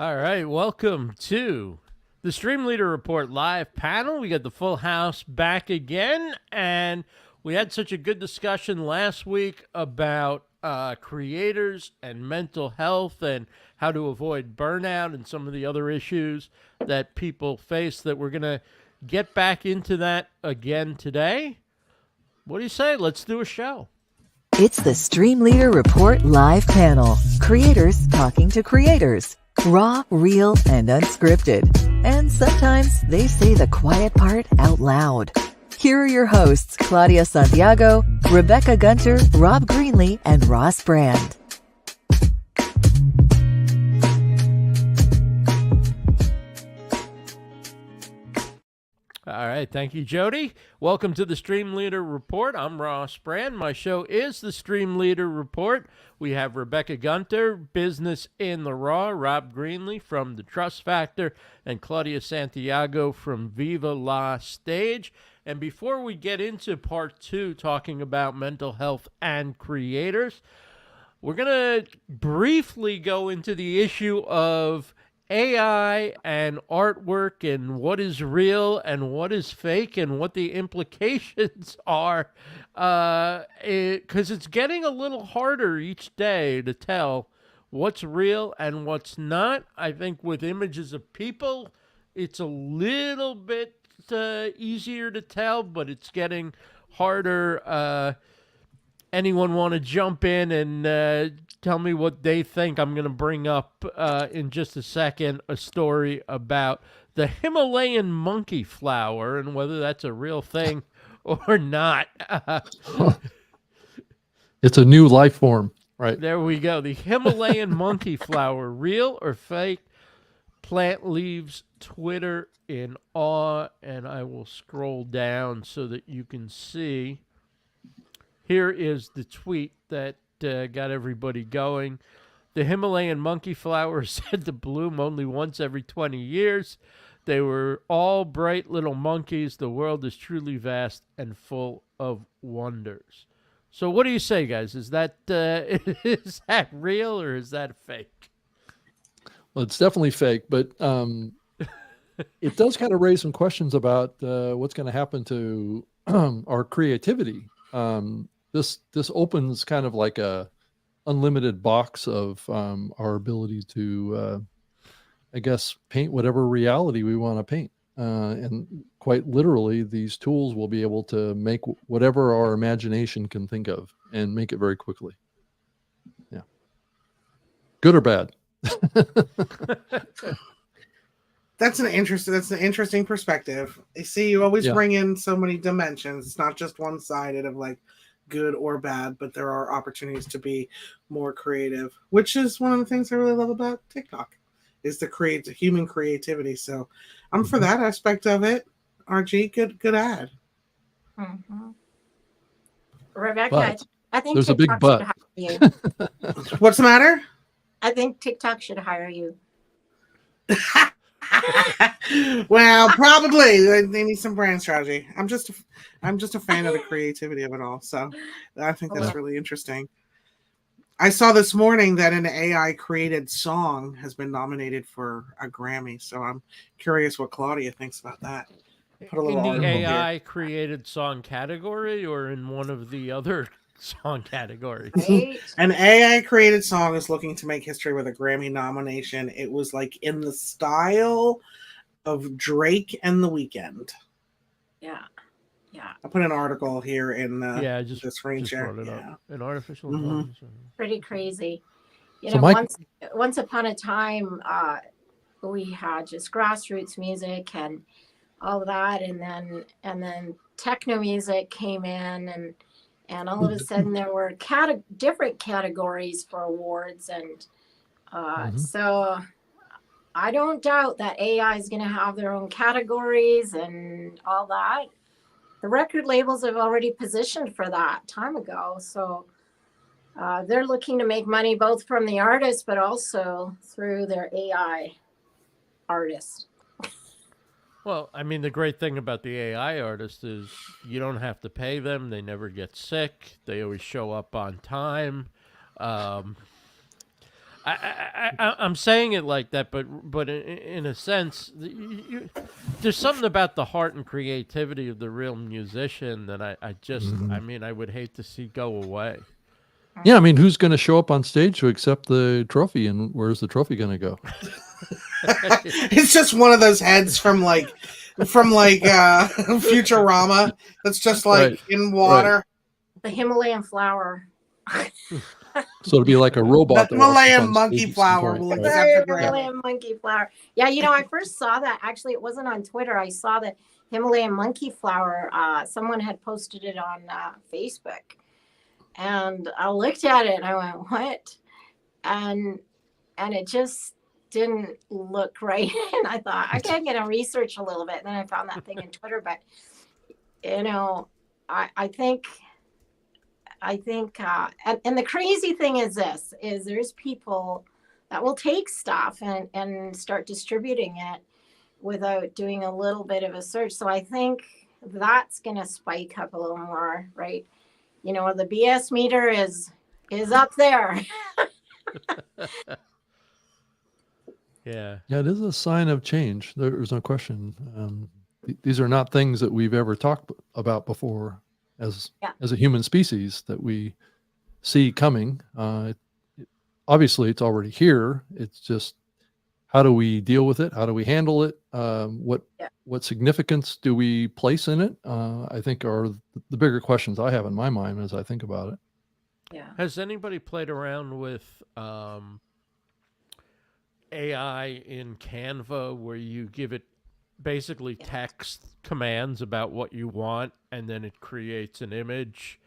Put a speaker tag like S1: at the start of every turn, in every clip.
S1: All right, welcome to the Streamleader Report live panel. We got the full house back again, and we had such a good discussion last week about creators and mental health and how to avoid burnout and some of the other issues that people face that we're going to get back into that again today. What do you say? Let's do a show.
S2: It's the Streamleader Report live panel. Creators talking to creators. Raw, real, and unscripted. And sometimes they say the quiet part out loud. Here are your hosts, Claudia Santiago, Rebecca Gunter, Rob Greenlee, and Ross Brand.
S1: All right. Thank you, Jody. Welcome to the Streamleader Report. I'm Ross Brand. My show is the Streamleader Report. We have Rebecca Gunter, Business in the Raw, Rob Greenlee from The Trust Factor, and Claudia Santiago from Viva La Stage. And before we get into part two, talking about mental health and creators, we're going to briefly go into the issue of AI and artwork and what is real and what is fake and what the implications are, because it's getting a little harder each day to tell what's real and what's not. I think with images of people, it's a little bit easier to tell, but it's getting harder. Anyone want to jump in and tell me what they think? I'm going to bring up in just a second a story about the Himalayan monkey flower and whether that's a real thing or not.
S3: It's a new life form, right?
S1: There we go. The Himalayan monkey flower, real or fake? Plant leaves Twitter in awe, and I will scroll down so that you can see. Here is the tweet that got everybody going. The Himalayan monkey flower is said to bloom only once every 20 years. They were all bright little monkeys. The world is truly vast and full of wonders. So what do you say, guys? Is that real or is that fake?
S3: Well, it's definitely fake, but it does kind of raise some questions about what's going to happen to our creativity. This opens kind of like a unlimited box of our ability to, I guess, paint whatever reality we want to paint. And quite literally, these tools will be able to make whatever our imagination can think of and make it very quickly. Yeah. Good or bad?
S4: That's an interesting perspective. You see, you always bring in so many dimensions. It's not just one-sided of like good or bad, but there are opportunities to be more creative, which is one of the things I really love about TikTok, is the human creativity. So I'm for that aspect of it. RG, good ad.
S5: Mm-hmm. Rebecca,
S3: But
S5: I think
S3: there's
S5: TikTok
S3: a big but.
S5: should hire you.
S4: What's the matter?
S5: I think TikTok should hire you.
S4: Well, probably they need some brand strategy. I'm just a fan of the creativity of it all. So I think that's really interesting. I saw this morning that an AI created song has been nominated for a Grammy. So I'm curious what Claudia thinks about that. Put a little
S1: in the
S4: article
S1: AI
S4: here.
S1: created song category or in one of the other song categories?
S5: Right?
S4: An AI created song is looking to make history with a Grammy nomination. It was like in the style of Drake and The Weeknd.
S5: Yeah.
S4: I put an article here in
S1: I just
S4: the screen
S1: just
S4: share.
S1: brought it
S4: Yeah.
S1: up. An artificial
S4: Mhm.
S1: intelligence.
S5: Pretty crazy. You
S3: So
S5: know,
S3: Mike-
S5: once upon a time, we had just grassroots music and all of that, and then techno music came in, and all of a sudden there were different categories for awards, and so I don't doubt that AI is going to have their own categories and all that. The record labels have already positioned for that time ago, so they're looking to make money both from the artists but also through their AI artists.
S1: Well, I mean, the great thing about the AI artist is you don't have to pay them. They never get sick. They always show up on time. I'm saying it like that, but in a sense, there's something about the heart and creativity of the real musician that I just, I mean, I would hate to see go away.
S3: Yeah, I mean, who's going to show up on stage to accept the trophy, and where's the trophy going to go?
S4: It's just one of those heads from Futurama that's just like in water.
S5: The Himalayan flower.
S3: So it'll be like a robot.
S4: The Himalayan monkey flower will accept the
S5: Himalayan monkey flower. Yeah, you know, I first saw that. Actually, it wasn't on Twitter. I saw the Himalayan monkey flower. Someone had posted it on Facebook, and I looked at it and I went, "What?" And it just didn't look right. And I thought, okay, I'm going to research a little bit. And then I found that thing on Twitter. But you know, I think. And the crazy thing is there's people that will take stuff and start distributing it without doing a little bit of a search. So I think that's going to spike up a little more, right? You know, the BS meter is up there.
S1: Yeah.
S3: Yeah, it is a sign of change. There's no question. These are not things that we've ever talked about before as a human species that we see coming. Obviously, it's already here. It's just, how do we deal with it? How do we handle it? What significance do we place in it? I think are the bigger questions I have in my mind as I think about it.
S5: Yeah.
S1: Has anybody played around with AI in Canva, where you give it basically text commands about what you want, and then it creates an image,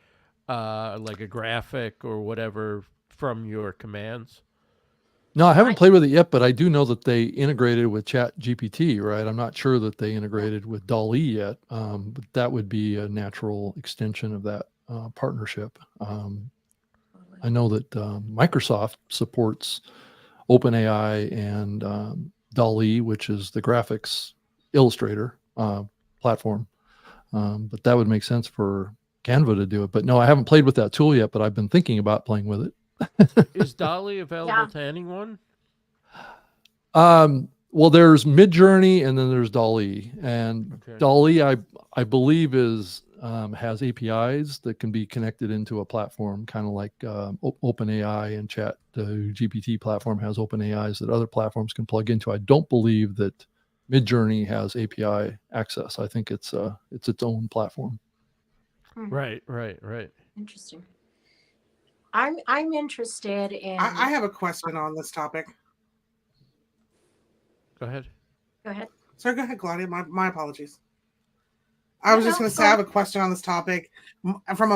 S1: like a graphic or whatever from your commands?
S3: No, I haven't played with it yet, but I do know that they integrated with Chat GPT, right? I'm not sure that they integrated with DALL-E yet, but that would be a natural extension of that partnership. I know that Microsoft supports OpenAI and DALL-E, which is the graphics Illustrator platform, but that would make sense for Canva to do it. But no, I haven't played with that tool yet, but I've been thinking about playing with it.
S1: Is DALL-E available to anyone?
S3: Well, there's Midjourney and then there's DALL-E, and DALL-E I believe is has APIs that can be connected into a platform, kind of like OpenAI and Chat GPT platform has open AIs that other platforms can plug into. I don't believe that Midjourney has API access. I think it's its own platform.
S1: Right.
S5: Interesting. I'm interested in.
S4: I have a question on this topic.
S1: Go ahead.
S4: Sorry, go ahead, Claudia. My apologies. I was just going to say I have a question on this topic from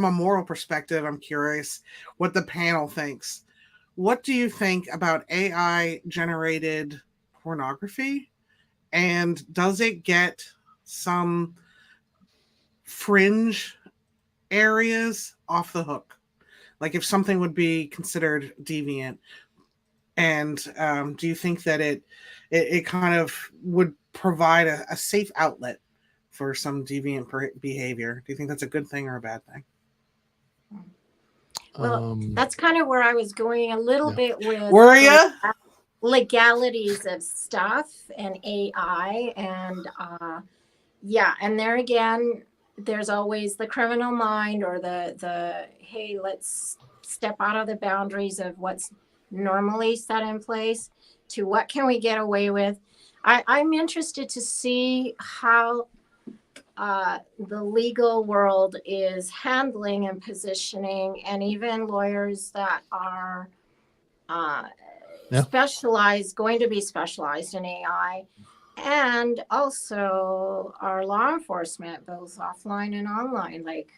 S4: a moral perspective. I'm curious what the panel thinks. What do you think about AI generated pornography? And does it get some fringe areas off the hook? Like if something would be considered deviant, and do you think that it kind of would provide a safe outlet for some deviant behavior? Do you think that's a good thing or a bad thing?
S5: Well, that's kind of where I was going a little bit with.
S4: Were you?
S5: Legalities of stuff and AI, and and there again, there's always the criminal mind or the hey, let's step out of the boundaries of what's normally set in place to what can we get away with. I'm interested to see how the legal world is handling and positioning, and even lawyers that are going to be specialized in AI, and also our law enforcement, both offline and online. Like,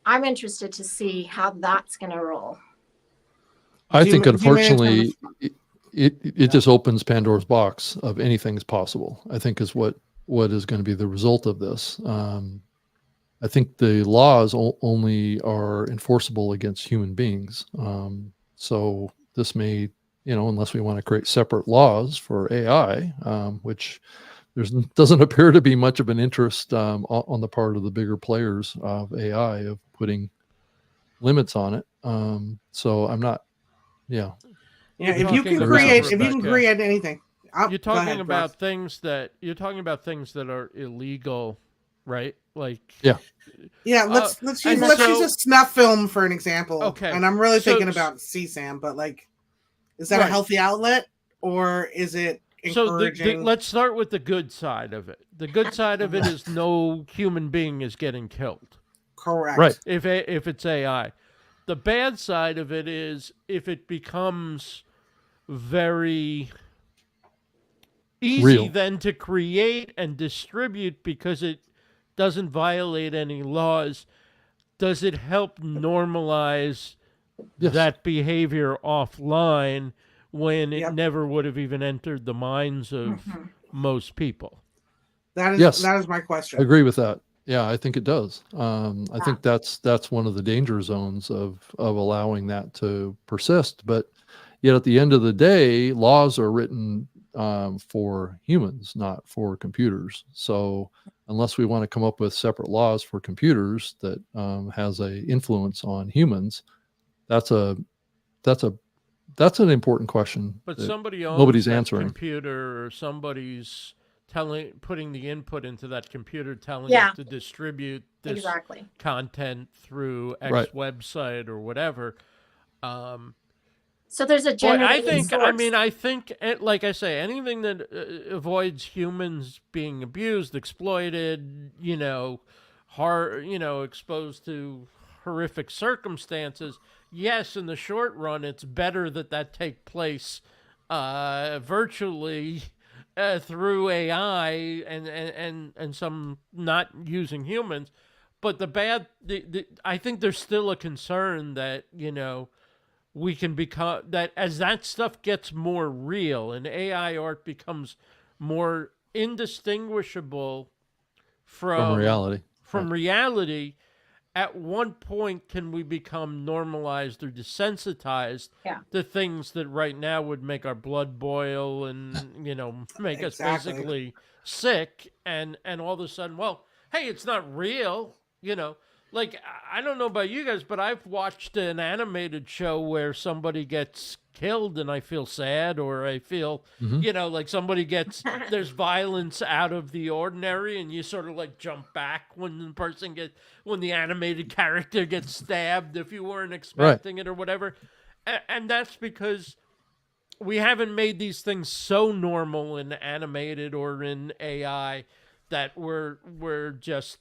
S5: I'm interested to see how that's going to roll.
S3: I think, unfortunately, it just opens Pandora's box of anything's possible, I think is what is going to be the result of this. I think the laws only are enforceable against human beings. So this may, unless we want to create separate laws for AI, which doesn't appear to be much of an interest on the part of the bigger players of AI of putting limits on it. So I'm not. Yeah.
S4: Yeah,
S1: You're
S4: if you
S1: talking
S4: can
S1: about, Rebecca,
S4: create anything,
S1: you're
S4: go
S1: talking
S4: ahead,
S1: about
S4: Ross.
S1: things that are illegal, right? Like,
S3: Yeah.
S4: Yeah,
S1: uh,
S4: let's
S1: and
S4: use a snuff film for an example.
S1: Okay,
S4: And I'm really
S1: so
S4: thinking about CSAM, but like, is that a
S1: right.
S4: healthy outlet or is it
S1: So
S4: encouraging?
S1: let's start with the good side of it. The good side of it is no human being is getting killed
S4: Correct.
S3: Right.
S1: if it's AI. The bad side of it is if it becomes very easy
S3: Real.
S1: then to create and distribute because it doesn't violate any laws. Does it help normalize
S3: Yes.
S1: that behavior offline when it
S4: Yep.
S1: never would have even entered the minds of most people?
S3: Yes.
S4: That is my
S3: I
S4: question.
S3: agree with that. Yeah, I think it does. I think that's one of the danger zones of allowing that to persist. But yet, at the end of the day, laws are written for humans, not for computers. So, unless we want to come up with separate laws for computers that has a influence on humans, that's a that's a that's an important question
S1: But
S3: that
S1: somebody owns
S3: nobody's
S1: that
S3: answering.
S1: computer, or somebody's putting the input into that computer, telling
S5: Yeah.
S1: it to distribute this
S5: Exactly.
S1: content through X
S3: Right.
S1: website or whatever.
S5: So there's a
S1: But
S5: generating source.
S1: I think, like I say, anything that avoids humans being abused, exploited, exposed to horrific circumstances. Yes, in the short run, it's better that take place virtually through AI and some not using humans. But I think there's still a concern that we can become that as that stuff gets more real and AI art becomes more indistinguishable
S3: From reality.
S1: from reality. At one point, can we become normalized or desensitized to things that right now would make our blood boil and make us basically sick, and all of a sudden, well, hey, it's not real, Like, I don't know about you guys, but I've watched an animated show where somebody gets killed and I feel sad, or I feel, like somebody gets, there's violence out of the ordinary and you sort of like jump back when when the animated character gets stabbed if you weren't expecting it or whatever. And that's because we haven't made these things so normal in animated or in AI that we're just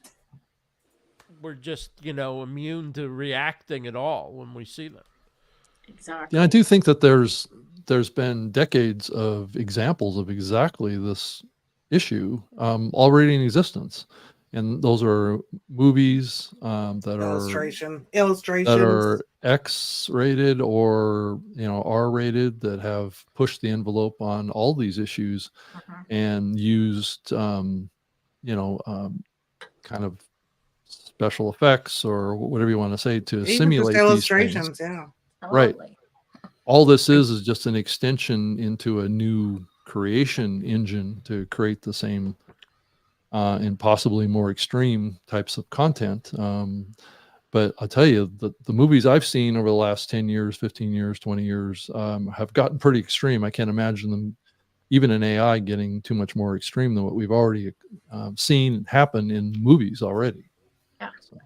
S1: immune to reacting at all when we see them.
S5: Exactly.
S3: Yeah, I do think that there's been decades of examples of exactly this issue already in existence, and those are movies that are X-rated or R-rated that have pushed the envelope on all these issues and used kind of special effects or whatever you want to say to simulate these things.
S4: Yeah.
S3: Right. All this is just an extension into a new creation engine to create the same and possibly more extreme types of content. But I'll tell you, the movies I've seen over the last 10 years, 15 years, 20 years have gotten pretty extreme. I can't imagine them, even in AI, getting too much more extreme than what we've already seen happen in movies already.
S5: Yeah.
S3: So.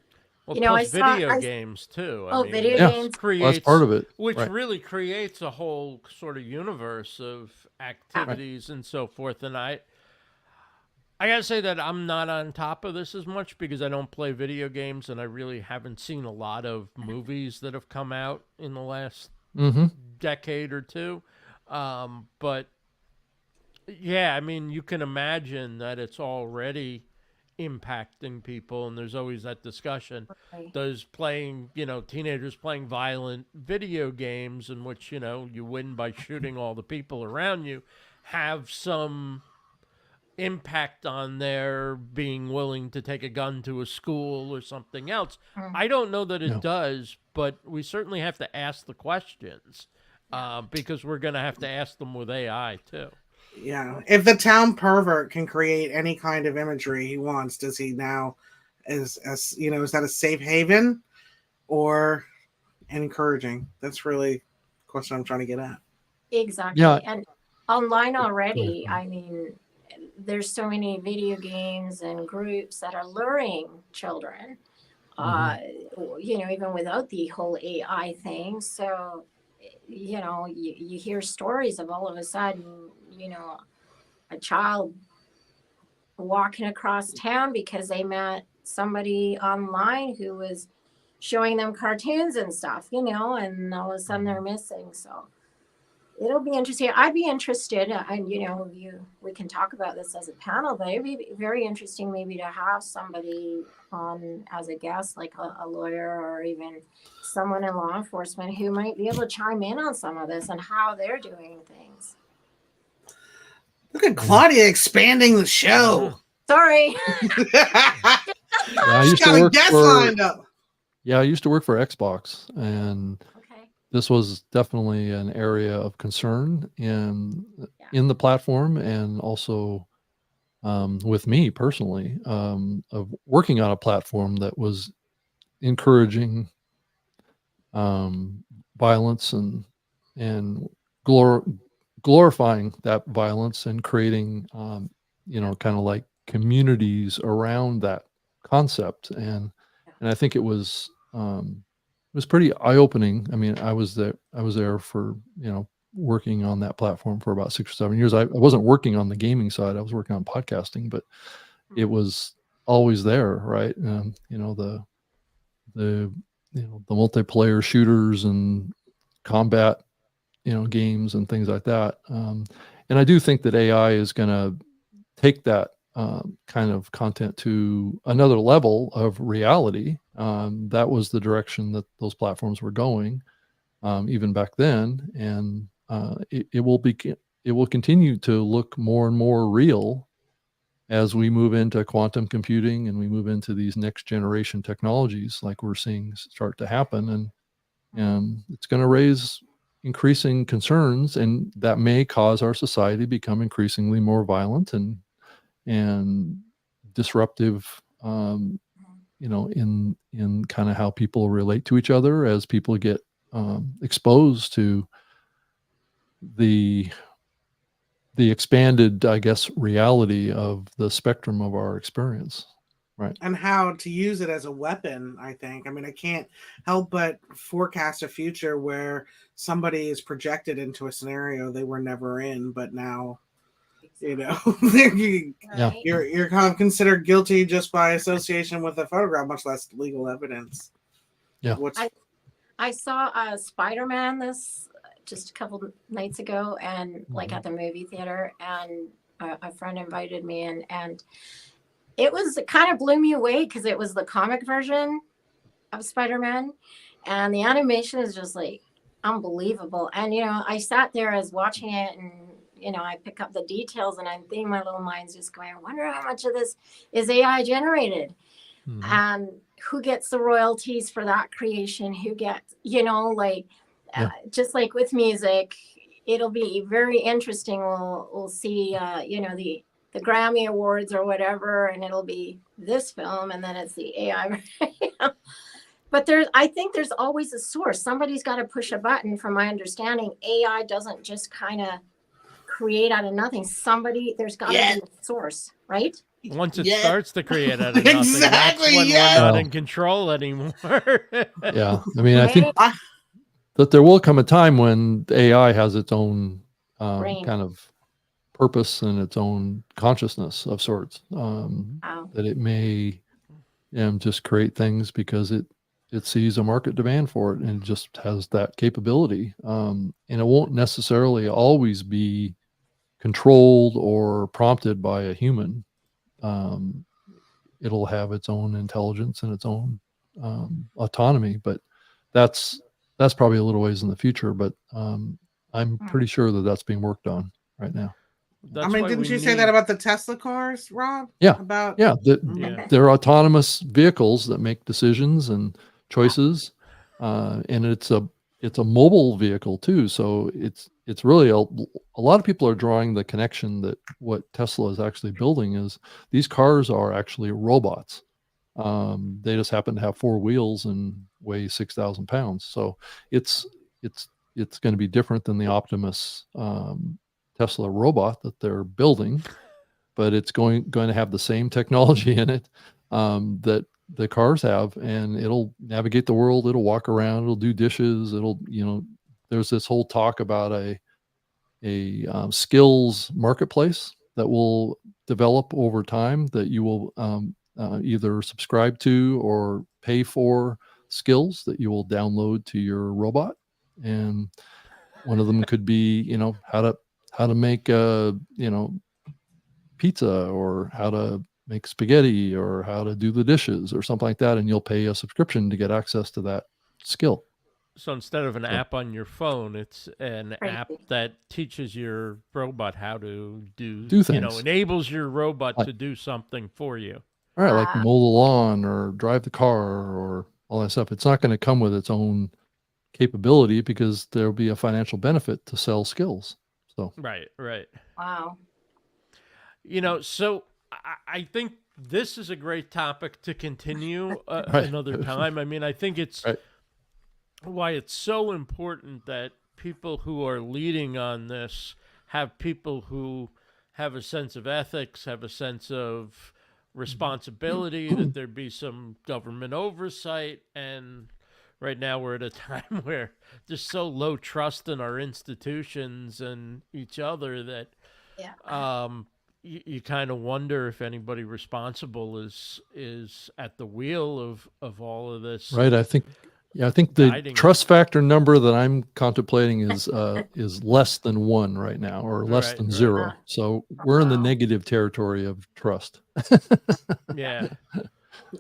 S1: Well, plus video games too.
S5: Video games
S1: creates,
S3: that's part of it,
S1: which really creates a whole sort of universe of activities and so forth. And I gotta say that I'm not on top of this as much because I don't play video games, and I really haven't seen a lot of movies that have come out in the last decade or two. But yeah, I mean, you can imagine that it's already impacting people, and there's always that discussion. Does teenagers playing violent video games in which you win by shooting all the people around you have some impact on their being willing to take a gun to a school or something else? I don't know that it does, but we certainly have to ask the questions because we're going to have to ask them with AI too.
S4: Yeah. If the town pervert can create any kind of imagery he wants, does he now is that a safe haven, or and encouraging. That's really the question I'm trying to get at.
S5: Exactly.
S3: Yeah.
S5: And online already,
S3: ahead.
S5: I mean, there's so many video games and groups that are luring children, even without the whole AI thing. So, you hear stories of all of a sudden, a child walking across town because they met somebody online who was showing them cartoons and stuff, and all of a sudden they're missing. So it'll be interesting. I'd be interested, and we can talk about this as a panel, but it'd be very interesting maybe to have somebody on as a guest, like a lawyer or even someone in law enforcement who might be able to chime in on some of this and how they're doing things.
S4: Look at Claudia expanding the show.
S5: Sorry.
S3: I used to work
S4: lined up.
S3: Yeah, I used to work for Xbox, and
S5: Okay.
S3: this was definitely an area of concern in the platform, and also with me personally, of working on a platform that was encouraging violence and glorifying that violence, and creating kind of like communities around that concept. And I think it was pretty eye-opening. I mean, I was there for working on that platform for about 6 or 7 years. I wasn't working on the gaming side, I was working on podcasting, but it was always there, right? The multiplayer shooters and combat games and things like that. And I do think that AI is going to take that kind of content to another level of reality. That was the direction that those platforms were going, even back then, and it will continue to look more and more real as we move into quantum computing and we move into these next generation technologies, like we're seeing start to happen. And it's going to raise increasing concerns, and that may cause our society to become increasingly more violent and disruptive, in kind of how people relate to each other, as people get exposed to the expanded, I guess, reality of the spectrum of our experience. Right.
S4: And how to use it as a weapon, I think. I mean, I can't help but forecast a future where somebody is projected into a scenario they were never in, but now, you're kind of considered guilty just by association with a photograph, much less legal evidence.
S3: Yeah.
S5: I saw Spider-Man just a couple nights ago, and like at the movie theater, and a friend invited me in, and it kind of blew me away because it was the comic version of Spider-Man, and the animation is just like unbelievable. And I sat there as watching it, and I pick up the details, and I think my little mind's just going, I wonder how much of this is AI generated, and who gets the royalties for that creation, who gets, just like with music, it'll be very interesting. We'll see, the Grammy Awards or whatever, and it'll be this film, and then it's the AI. But I think there's always a source. Somebody's got to push a button. From my understanding, AI doesn't just kind of create out of nothing. There's got to be a source, right?
S1: Once it starts to create out of nothing, that's when we're not in control anymore.
S3: Yeah, I mean, I think that there will come a time when AI has its own kind of purpose and its own consciousness of sorts, that it may just create things because it sees a market demand for it, and it just has that capability, and it won't necessarily always be controlled or prompted by a human. It'll have its own intelligence and its own autonomy, but that's probably a little ways in the future, but I'm pretty sure that that's being worked on right now.
S4: Didn't you say that about the Tesla cars, Rob?
S3: Yeah.
S4: They're
S3: They're autonomous vehicles that make decisions and choices, and it's a mobile vehicle too. So it's really a lot of people are drawing the connection that what Tesla is actually building is these cars are actually robots. They just happen to have 4 wheels and weigh 6,000 pounds. So it's going to be different than the Optimus Tesla robot that they're building, but it's going to have the same technology in it that the cars have, and it'll navigate the world. It'll walk around. It'll do dishes. It'll, there's this whole talk about a skills marketplace that will develop over time that you will either subscribe to or pay for skills that you will download to your robot. And one of them could be, how to make pizza, or how to make spaghetti, or how to do the dishes, or something like that. And you'll pay a subscription to get access to that skill.
S1: So instead of an app on your phone, it's an
S5: Right.
S1: app that teaches your robot how to do
S3: things.
S1: enables your robot to do something for you.
S3: All right, like mow the lawn or drive the car or all that stuff. It's not going to come with its own capability because there'll be a financial benefit to sell skills. So
S1: Right.
S5: Wow.
S1: So I think this is a great topic to continue
S3: Right.
S1: another time. I mean, I think it's
S3: Right.
S1: why it's so important that people who are leading on this have people who have a sense of ethics, have a sense of responsibility, that there be some government oversight. And right now we're at a time where there's so low trust in our institutions and each other that you kind of wonder if anybody responsible is at the wheel of all of this.
S3: Right. I think the
S1: guiding
S3: trust factor number that I'm contemplating is less than 1 right now, or less than 0. So we're in the negative territory of trust.
S1: Yeah.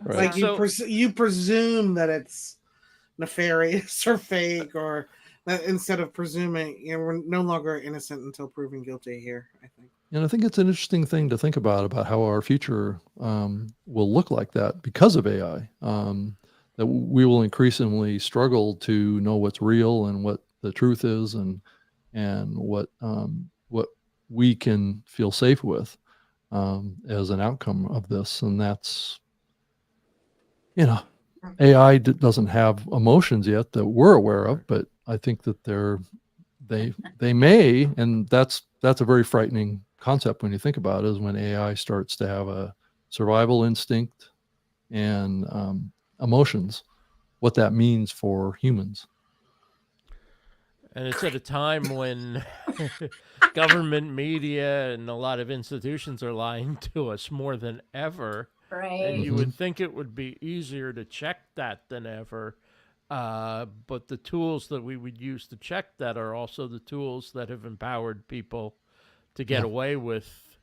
S3: Right.
S4: Like you presume that it's nefarious or fake, or that instead of presuming, we're no longer innocent until proven guilty here, I think.
S3: And I think it's an interesting thing to think about how our future will look like that because of AI. That we will increasingly struggle to know what's real and what the truth is, and what we can feel safe with as an outcome of this. And that's, AI doesn't have emotions yet that we're aware of, but I think that they may, and that's a very frightening concept when you think about it, is when AI starts to have a survival instinct and emotions, what that means for humans.
S1: And it's at a time when government, media, and a lot of institutions are lying to us more than ever.
S5: Right.
S1: And you would think it would be easier to check that than ever. But the tools that we would use to check that are also the tools that have empowered people to get away with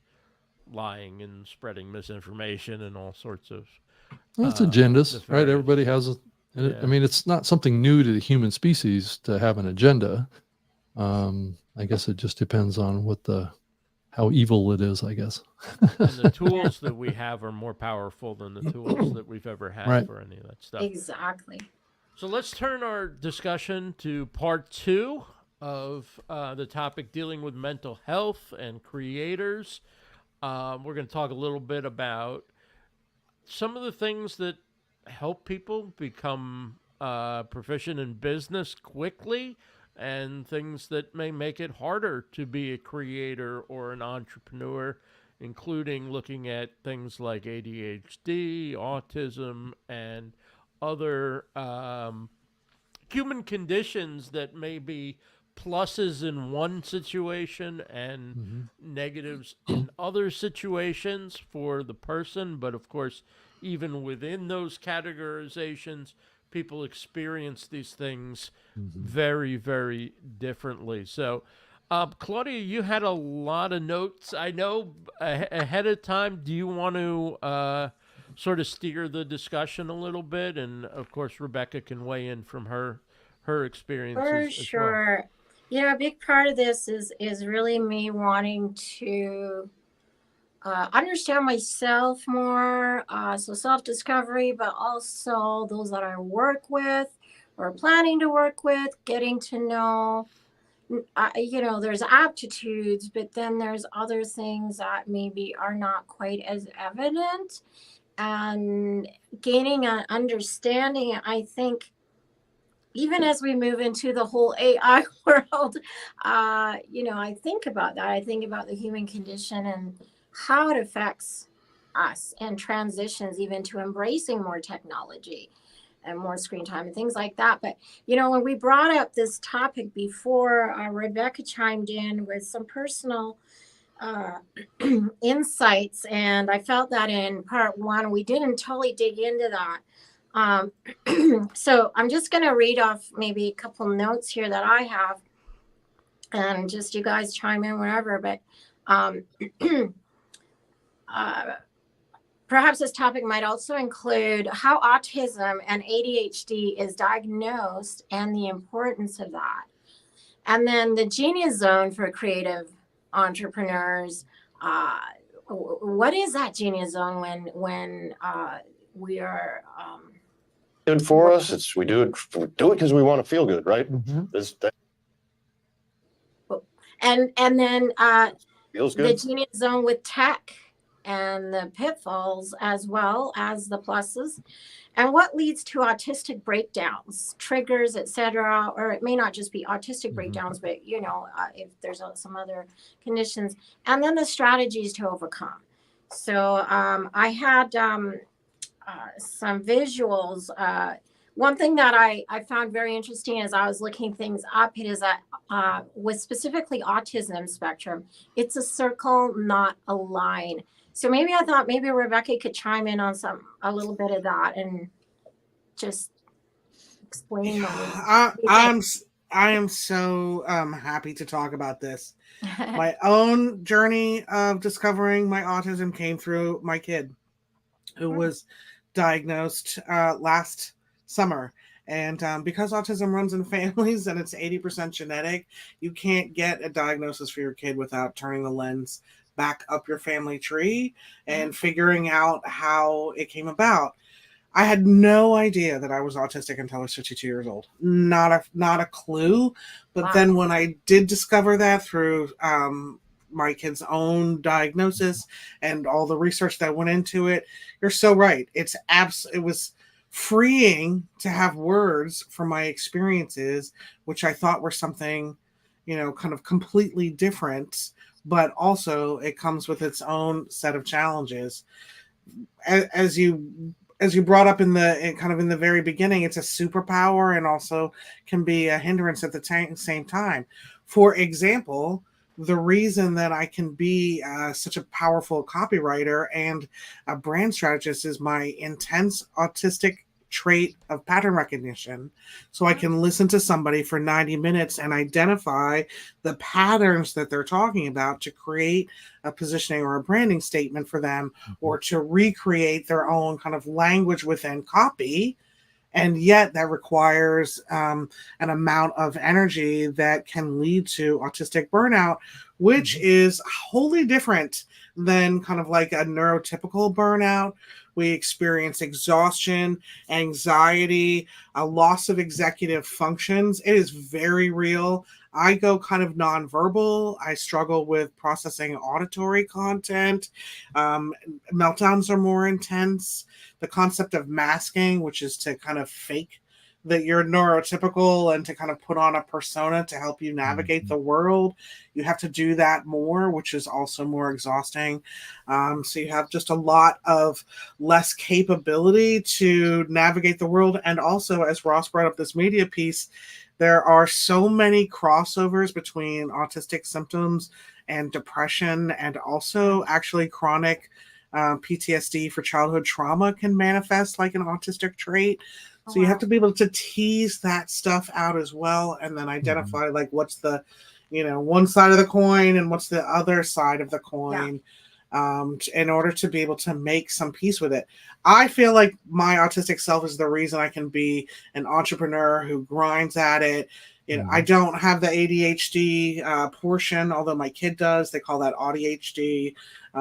S1: lying and spreading misinformation and all sorts of
S3: That's agendas, right?
S1: nefarious.
S3: Everybody has I mean, it's not something new to the human species to have an agenda. I guess it just depends on how evil it is, I guess.
S1: And the tools that we have are more powerful than the tools that we've ever had for any of that stuff.
S5: Exactly.
S1: So let's turn our discussion to part 2 of the topic dealing with mental health and creators. We're going to talk a little bit about some of the things that help people become proficient in business quickly, and things that may make it harder to be a creator or an entrepreneur, including looking at things like ADHD, autism, and other human conditions that may be pluses in one situation and negatives in other situations for the person. But of course, even within those categorizations, people experience these things very, very differently. So, Claudia, you had a lot of notes, I know, ahead of time. Do you want to sort of steer the discussion a little bit? And of course, Rebecca can weigh in from her experiences.
S5: For
S1: as
S5: sure. A big part of this is really me wanting to understand myself more, so self-discovery, but also those that I work with or planning to work with, getting to know, there's aptitudes, but then there's other things that maybe are not quite as evident, and gaining an understanding. I think even as we move into the whole AI world, I think about that. I think about the human condition and how it affects us, and transitions even to embracing more technology and more screen time and things like that. But, when we brought up this topic before, Rebecca chimed in with some personal insights, and I felt that in part one we didn't totally dig into that. So I'm just going to read off maybe a couple notes here that I have, and just you guys chime in wherever. But perhaps this topic might also include how autism and ADHD is diagnosed and the importance of that. And then the genius zone for creative entrepreneurs. What is that genius zone when we are
S6: good for us? We do it because we want to feel good, right?
S5: And then
S6: feels
S5: the
S6: good.
S5: genius zone with tech and the pitfalls as well as the pluses, and what leads to autistic breakdowns, triggers, etc. Or it may not just be autistic breakdowns, but if there's some other conditions, and then the strategies to overcome. So I had some visuals. One thing that I found very interesting as I was looking things up, it is that with specifically autism spectrum, it's a circle, not a line. So maybe I thought maybe Rebecca could chime in on a little bit of that and just explain.
S4: I am so happy to talk about this. My own journey of discovering my autism came through my kid, who was diagnosed last summer. And because autism runs in families and it's 80% genetic, you can't get a diagnosis for your kid without turning the lens back up your family tree and figuring out how it came about. I had no idea that I was autistic until I was 52 years old. Not a clue. But
S5: Wow.
S4: Then when I did discover that through my kid's own diagnosis and all the research that went into it, you're so right. It was freeing to have words for my experiences, which I thought were something, kind of completely different, but also it comes with its own set of challenges. As you brought up in the very beginning, it's a superpower and also can be a hindrance at the same time. For example, the reason that I can be such a powerful copywriter and a brand strategist is my intense autistic trait of pattern recognition. So I can listen to somebody for 90 minutes and identify the patterns that they're talking about to create a positioning or a branding statement for them, or to recreate their own kind of language within copy. And yet that requires an amount of energy that can lead to autistic burnout, which is wholly different than kind of like a neurotypical burnout. We experience exhaustion, anxiety, a loss of executive functions. It is very real. I go kind of nonverbal. I struggle with processing auditory content. Meltdowns are more intense. The concept of masking, which is to kind of fake that you're neurotypical and to kind of put on a persona to help you navigate the world. You have to do that more, which is also more exhausting. So you have just a lot of less capability to navigate the world. And also, as Ross brought up this media piece, there are so many crossovers between autistic symptoms and depression, and also actually chronic PTSD for childhood trauma can manifest like an autistic trait. So you have to be able to tease that stuff out as well, and then identify like what's the, one side of the coin and what's the other side of the coin, in order to be able to make some peace with it. I feel like my autistic self is the reason I can be an entrepreneur who grinds at it. I don't have the ADHD portion, although my kid does. They call that ADHD,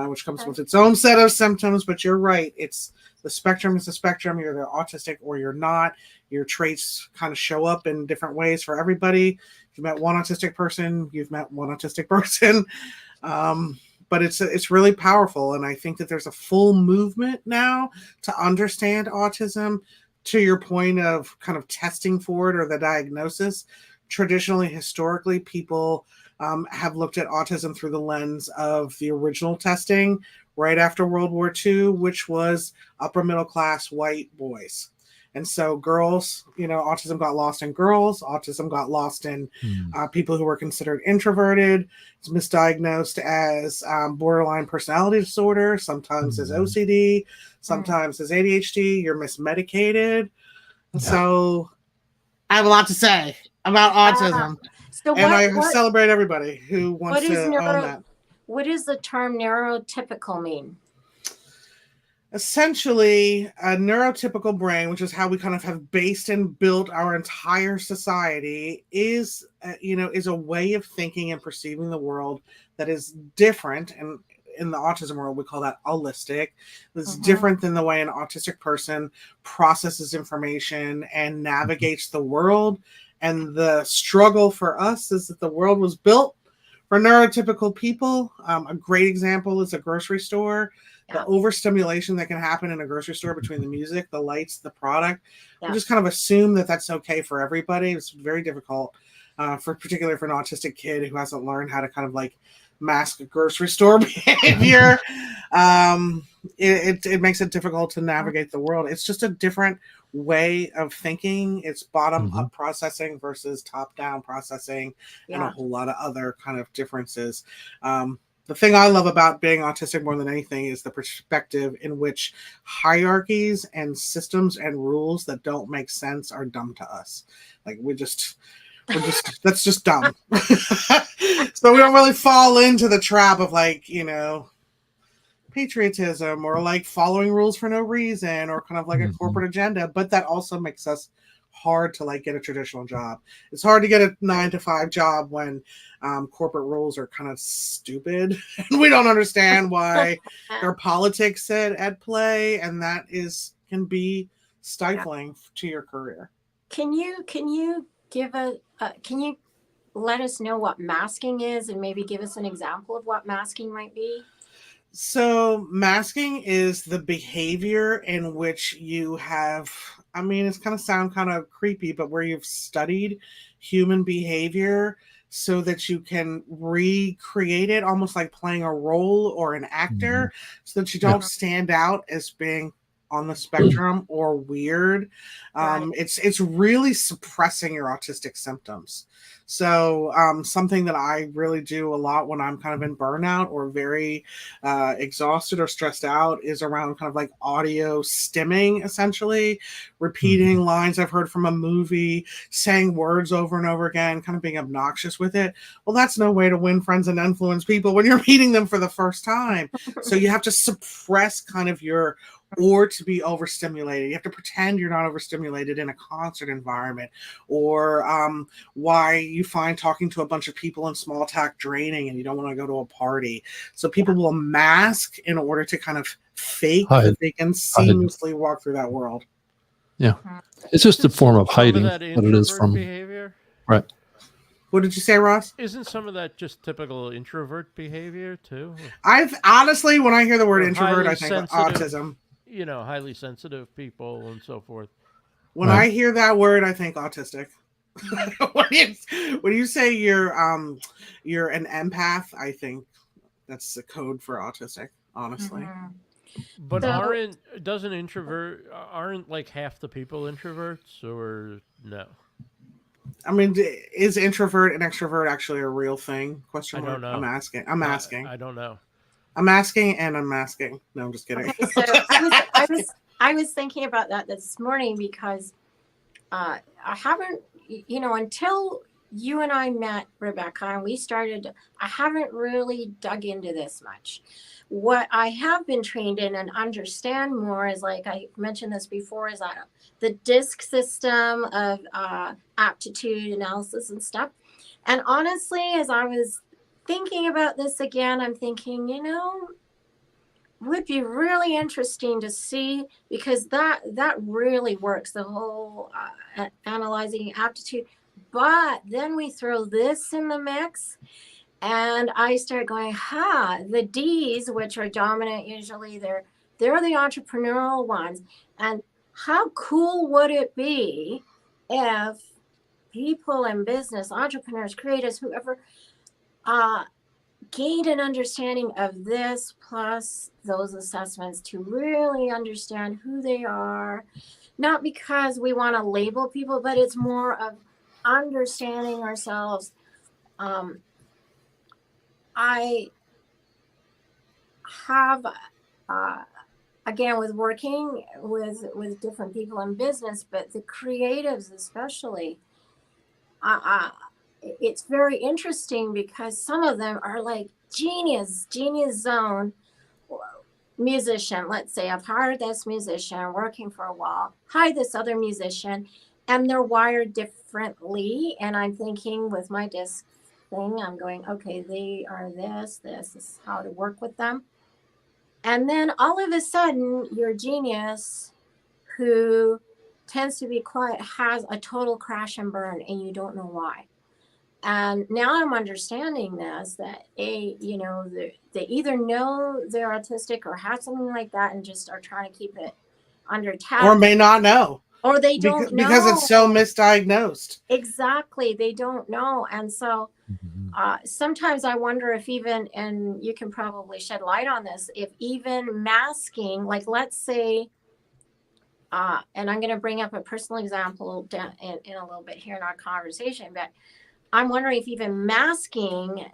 S4: which comes with its own set of symptoms. But you're right. It's the spectrum is a spectrum. You're either autistic or you're not. Your traits kind of show up in different ways for everybody. If you've met one autistic person, you've met one autistic person. But it's really powerful. And I think that there's a full movement now to understand autism, to your point of kind of testing for it or the diagnosis, traditionally, historically, people have looked at autism through the lens of the original testing right after World War II, which was upper middle class white boys. And so girls, autism got lost in girls. Autism got lost in people who were considered introverted. It's misdiagnosed as borderline personality disorder, sometimes as OCD, sometimes as ADHD. You're mismedicated. Yeah. So I have a lot to say about autism. I celebrate everybody who wants to own that.
S5: What does the term neurotypical mean?
S4: Essentially, a neurotypical brain, which is how we kind of have based and built our entire society, is a way of thinking and perceiving the world that is different. And in the autism world, we call that holistic. It's different than the way an autistic person processes information and navigates the world. And the struggle for us is that the world was built for neurotypical people. A great example is a grocery store. The overstimulation that can happen in a grocery store between the music, the lights, the product. We just kind of assume that that's okay for everybody. It's very difficult, particularly for an autistic kid who hasn't learned how to kind of like mask a grocery store behavior. It makes it difficult to navigate the world. It's just a different way of thinking. It's bottom-up processing versus top-down processing, and a whole lot of other kind of differences. The thing I love about being autistic more than anything is the perspective in which hierarchies and systems and rules that don't make sense are dumb to us. Like that's just dumb. So we don't really fall into the trap of patriotism or like following rules for no reason or kind of like a corporate agenda, but that also makes us hard to like get a traditional job. It's hard to get a 9-to-5 job when corporate rules are kind of stupid and we don't understand why there are politics at play, and that can be stifling to your career.
S5: Can you let us know what masking is and maybe give us an example of what masking might be?
S4: So masking is the behavior in which you have, it's kind of sound kind of creepy, but where you've studied human behavior so that you can recreate it almost like playing a role or an actor, so that you don't stand out as being on the spectrum or weird. It's really suppressing your autistic symptoms. So something that I really do a lot when I'm kind of in burnout or very exhausted or stressed out is around kind of like audio stimming, essentially repeating lines I've heard from a movie, saying words over and over again, kind of being obnoxious with it. Well, that's no way to win friends and influence people when you're meeting them for the first time. So you have to suppress kind of or to be overstimulated. You have to pretend you're not overstimulated in a concert environment, or why you find talking to a bunch of people in small talk draining and you don't want to go to a party. So people will mask in order to kind of fake that they can seamlessly walk through that world.
S3: Yeah. It's just a form of hiding what it is from
S1: behavior.
S3: Right.
S4: What did you say, Ross?
S1: Isn't some of that just typical introvert behavior too?
S4: Honestly, when I hear the word introvert, I think of autism.
S1: Highly sensitive people and so forth.
S4: When I hear that word, I think autistic. When you say you're an empath, I think that's the code for autistic, honestly.
S1: But aren't like half the people introverts, or no?
S4: Is introvert and extrovert actually a real thing? Question mark. I don't know. I'm asking.
S1: I don't know.
S4: I'm asking and I'm asking. No, I'm just kidding.
S5: Okay, so I was thinking about that this morning because I haven't, until you and I met, Rebecca, and we started, I haven't really dug into this much. What I have been trained in and understand more is, like I mentioned this before, is that the DISC system of aptitude analysis and stuff. And honestly, as I was thinking about this again, I'm thinking, would be really interesting to see, because that really works, the whole analyzing aptitude. But then we throw this in the mix and I start going, the D's, which are dominant, usually they're the entrepreneurial ones. And how cool would it be if people in business, entrepreneurs, creators, whoever, gained an understanding of this plus those assessments to really understand who they are, not because we want to label people, but it's more of understanding ourselves. I have, again, with working with different people in business, but the creatives especially, it's very interesting because some of them are like genius zone musician. Let's say I've hired this musician working for a while, hired this other musician, and they're wired differently. And I'm thinking with my disc thing, I'm going, okay, they are this is how to work with them. And then all of a sudden, your genius who tends to be quiet has a total crash and burn, and you don't know why. And now I'm understanding this, that they either know they're autistic or have something like that and just are trying to keep it under tap.
S4: Or may not know.
S5: Or they don't know.
S4: Because it's so misdiagnosed.
S5: Exactly. They don't know. And so sometimes I wonder if even, and you can probably shed light on this, if even masking, like let's say, and I'm going to bring up a personal example in a little bit here in our conversation, but I'm wondering if even masking,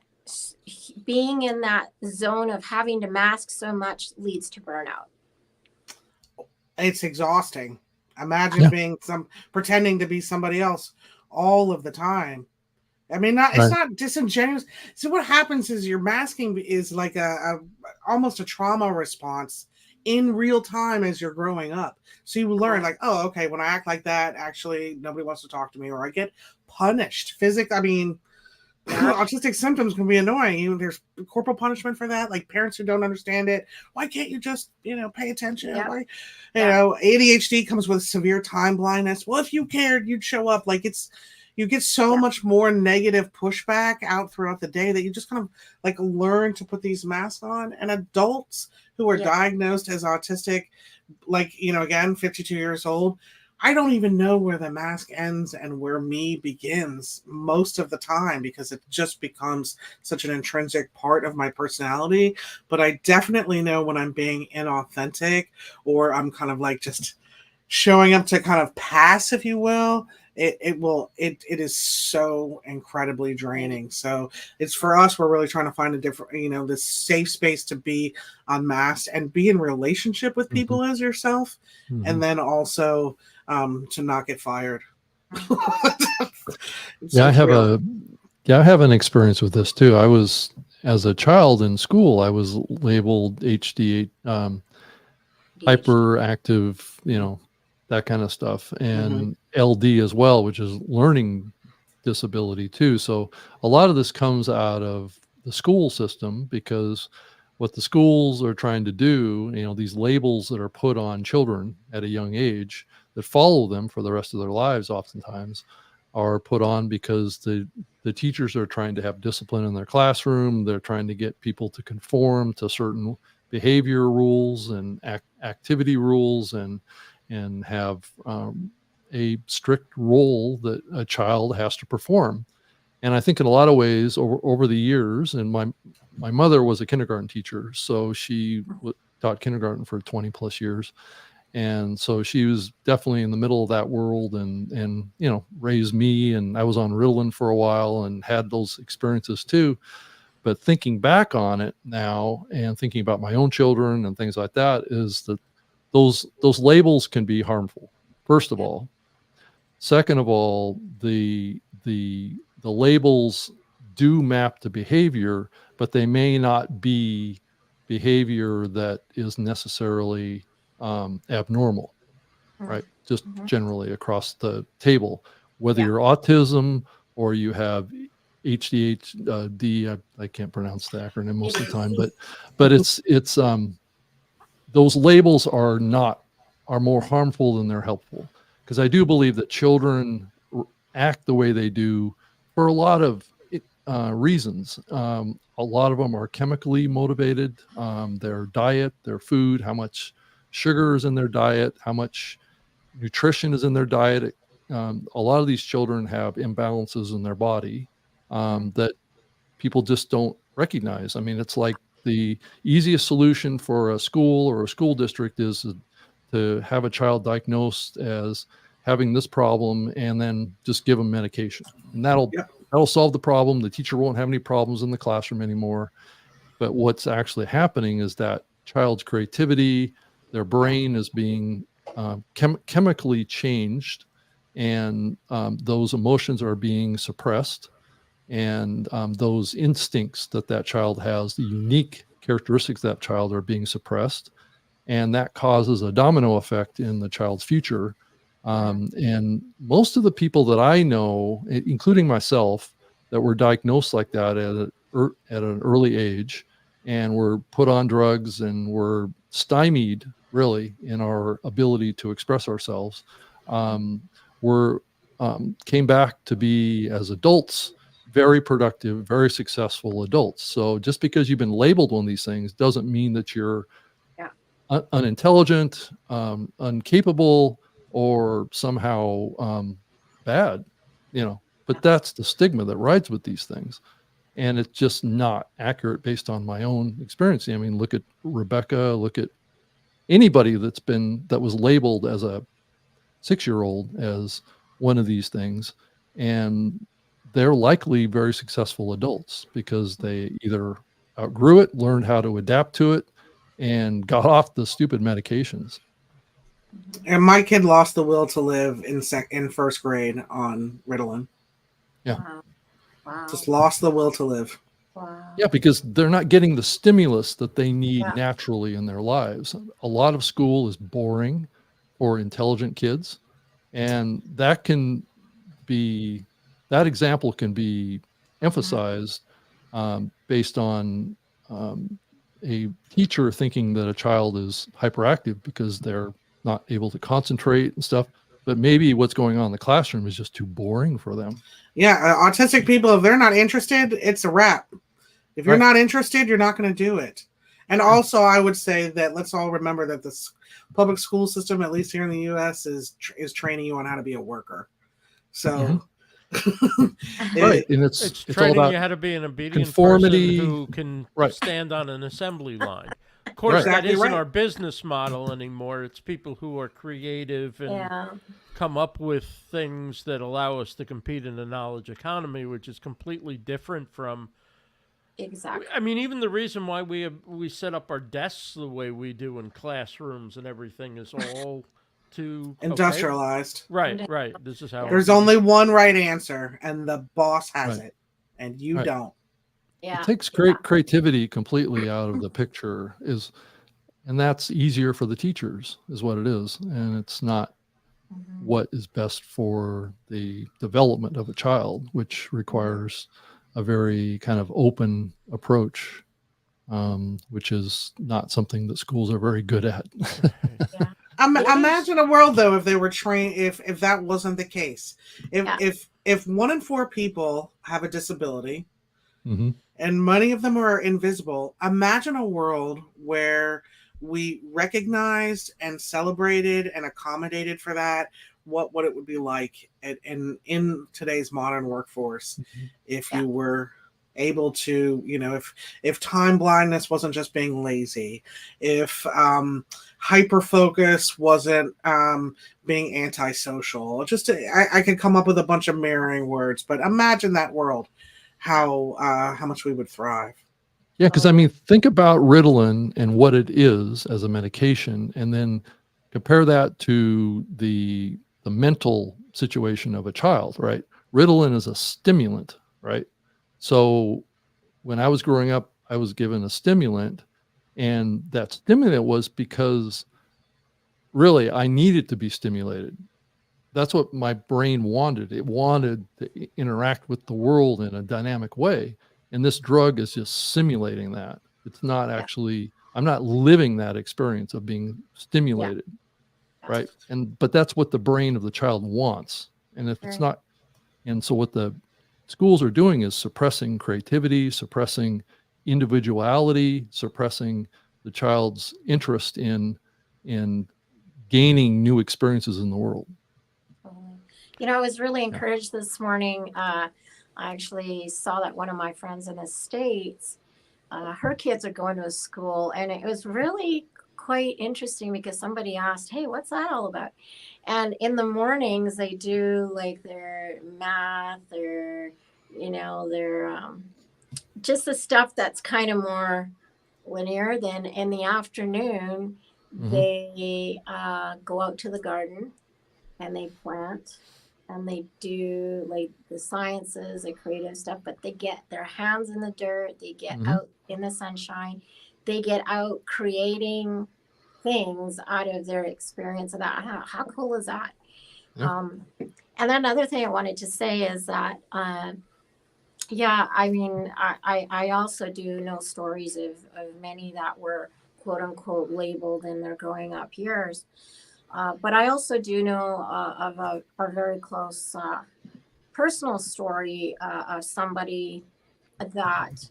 S5: being in that zone of having to mask so much leads to burnout.
S4: It's exhausting. Imagine pretending to be somebody else all of the time. I mean, it's not disingenuous. So what happens is your masking is like almost a trauma response in real time as you're growing up. So you learn like, oh, okay, when I act like that, actually nobody wants to talk to me, or I get punished physically. I mean, autistic symptoms can be annoying. There's corporal punishment for that. Like parents who don't understand it. Why can't you just, pay attention?
S5: Yep.
S4: Why, ADHD comes with severe time blindness. Well, if you cared, you'd show up. Like you get so much more negative pushback out throughout the day that you just kind of like learn to put these masks on. And adults who are diagnosed as autistic, like, again, 52 years old, I don't even know where the mask ends and where me begins most of the time, because it just becomes such an intrinsic part of my personality. But I definitely know when I'm being inauthentic, or I'm kind of like just showing up to kind of pass, if you will. It is so incredibly draining. So it's for us, we're really trying to find a different, this safe space to be unmasked and be in relationship with people as yourself. And then also to not get fired.
S3: I have an experience with this too. I was, as a child in school, I was labeled HD, hyperactive, that kind of stuff, and LD as well, which is learning disability too. So a lot of this comes out of the school system, because what the schools are trying to do, these labels that are put on children at a young age that follow them for the rest of their lives oftentimes are put on because the teachers are trying to have discipline in their classroom. They're trying to get people to conform to certain behavior rules and activity rules, and have a strict role that a child has to perform. And I think in a lot of ways over the years, and my mother was a kindergarten teacher, so she taught kindergarten for 20 plus years. And so she was definitely in the middle of that world and raised me. And I was on Ritalin for a while and had those experiences too. But thinking back on it now and thinking about my own children and things like that, is that those labels can be harmful, first of all. Second of all, the labels do map to behavior, but they may not be behavior that is necessarily abnormal, right? Just generally across the table, whether you're autism or you have ADHD, I can't pronounce the acronym most of the time, but it's those labels are more harmful than they're helpful, because I do believe that children act the way they do for a lot of reasons. A lot of them are chemically motivated. Their diet, their food, how much sugar is in their diet, how much nutrition is in their diet. A lot of these children have imbalances in their body that people just don't recognize. I mean, it's like the easiest solution for a school or a school district is to have a child diagnosed as having this problem and then just give them medication. And that'll solve the problem. The teacher won't have any problems in the classroom anymore. But what's actually happening is that child's creativity, their brain is being chemically changed, and those emotions are being suppressed. And those instincts that child has, the unique characteristics of that child, are being suppressed. And that causes a domino effect in the child's future. And most of the people that I know, including myself, that were diagnosed like that at an early age and were put on drugs and were stymied really in our ability to express ourselves, came back to be, as adults, very productive, very successful adults. So just because you've been labeled one of these things doesn't mean that you're unintelligent, incapable, or somehow bad, but that's the stigma that rides with these things. And it's just not accurate based on my own experience. I mean, look at Rebecca, look at anybody that was labeled as a 6-year-old as one of these things. And they're likely very successful adults because they either outgrew it, learned how to adapt to it, and got off the stupid medications.
S4: And my kid lost the will to live in first grade on Ritalin.
S3: Yeah.
S5: Wow.
S4: Just lost the will to live.
S5: Wow.
S3: Yeah, because they're not getting the stimulus that they need naturally in their lives. A lot of school is boring for intelligent kids, and that example can be emphasized based on a teacher thinking that a child is hyperactive because they're not able to concentrate and stuff. But maybe what's going on in the classroom is just too boring for them.
S4: Yeah, autistic people, if they're not interested, it's a wrap. If you're not interested, you're not going to do it. And also, I would say that let's all remember that the public school system, at least here in the U.S., is training you on how to be a worker. So,
S3: right, and
S1: it's
S3: all
S1: training
S3: about
S1: you how to be an obedient
S3: conformity,
S1: person who can stand on an assembly line. Of course,
S3: Right.
S1: that
S4: Exactly
S1: isn't
S4: right.
S1: our business model anymore. It's people who are creative and come up with things that allow us to compete in the knowledge economy, which is completely different from.
S5: Exactly.
S1: I mean, even the reason why we set up our desks the way we do in classrooms and everything is all to
S4: industrialized.
S1: Right. This is how
S4: There's only one right answer, and the boss has
S3: Right.
S4: it, and you
S3: Right.
S4: don't.
S5: Yeah.
S3: It takes creativity completely out of the picture, and that's easier for the teachers is what it is. And it's not what is best for the development of a child, which requires a very kind of open approach, which is not something that schools are very good at.
S4: Imagine a world though if they were trained if that wasn't the case. If 1 in 4 people have a disability and many of them are invisible, imagine a world where we recognized and celebrated and accommodated for that, what it would be like in today's modern workforce if you were able to, if time blindness wasn't just being lazy, if hyper focus wasn't being antisocial. I could come up with a bunch of mirroring words, but imagine that world, how much we would thrive.
S3: Yeah, because I mean, think about Ritalin and what it is as a medication, and then compare that to the mental situation of a child, right? Ritalin is a stimulant, right? So when I was growing up, I was given a stimulant, and that stimulant was because really I needed to be stimulated. That's what my brain wanted. It wanted to interact with the world in a dynamic way. And this drug is just simulating that. It's not actually, I'm not living that experience of being stimulated. Right. But that's what the brain of the child wants. And if it's not, and so what the schools are doing is suppressing creativity, suppressing individuality, suppressing the child's interest in gaining new experiences in the world.
S5: You know, I was really encouraged this morning. I actually saw that one of my friends in the States, her kids are going to a school, and it was really quite interesting because somebody asked, hey, what's that all about? And in the mornings, they do like their math, their, just the stuff that's kind of more linear. Then in the afternoon, they go out to the garden and they plant and they do like the sciences, the creative stuff, but they get their hands in the dirt, they get out in the sunshine, they get out creating things out of their experience of that. How cool is that?
S3: Yeah.
S5: And then another thing I wanted to say is that, I mean, I also do know stories of many that were quote unquote labeled in their growing up years. But I also do know of a very close personal story of somebody that